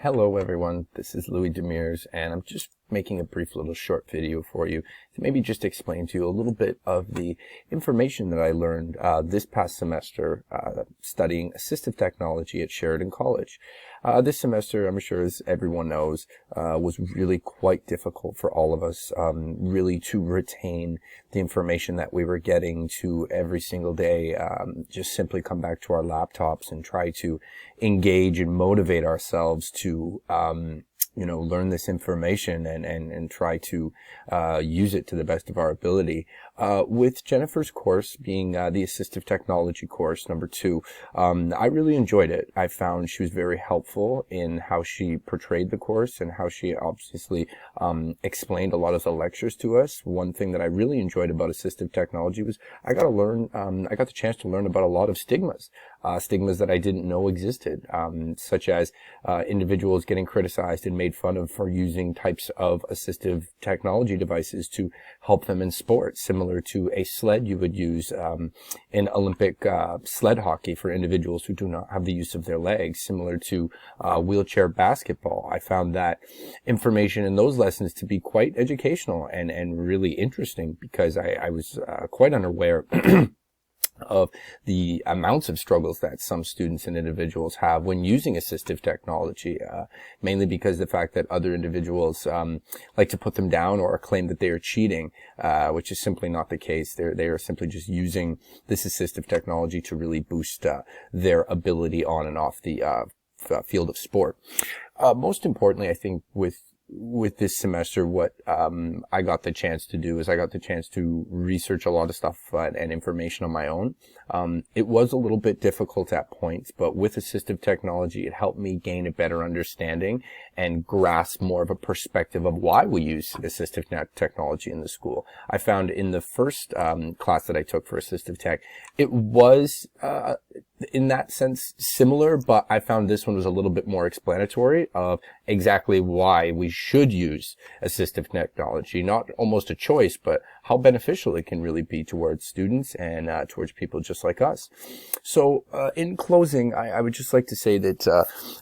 Hello everyone, this is Louis Demers, and I'm just making a brief little short video for you to maybe just explain to you a little bit of the information that I learned this past semester studying assistive technology at Sheridan College. This semester, I'm sure as everyone knows, was really quite difficult for all of us, really to retain the information that we were getting to every single day, just simply come back to our laptops and try to engage and motivate ourselves to learn this information and try to use it to the best of our ability. With Jennifer's course being the assistive technology course, number 2, I really enjoyed it. I found she was very helpful in how she portrayed the course and how she obviously explained a lot of the lectures to us. One thing that I really enjoyed about assistive technology was I got the chance to learn about a lot of stigmas that I didn't know existed, such as individuals getting criticized and made fun of for using types of assistive technology devices to help them in sports, similar to a sled you would use in Olympic sled hockey for individuals who do not have the use of their legs, similar to wheelchair basketball. I found that information in those lessons to be quite educational and really interesting, because I was quite unaware of the amounts of struggles that some students and individuals have when using assistive technology, mainly because the fact that other individuals like to put them down or claim that they are cheating, which is simply not the case. They are simply just using this assistive technology to really boost their ability on and off the field of sport. Most importantly, I think with this semester, what I got the chance to do is I got the chance to research a lot of stuff and information on my own. It was a little bit difficult at points, but with assistive technology, it helped me gain a better understanding and grasp more of a perspective of why we use assistive technology in the school. I found in the first class that I took for assistive tech, it was in that sense similar, but I found this one was a little bit more explanatory of exactly why we should use assistive technology. Not almost a choice, but how beneficial it can really be towards students and towards people just like us. So in closing, I would just like to say that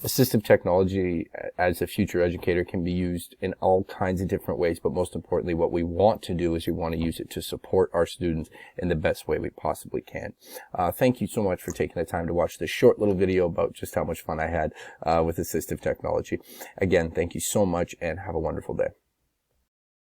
assistive technology as a future educator can be used in all kinds of different ways, but most importantly, what we want to do is we want to use it to support our students in the best way we possibly can. Thank you so much for taking the time to watch this short little video about just how much fun I had with assistive technology. Again, thank you so much and have a wonderful day.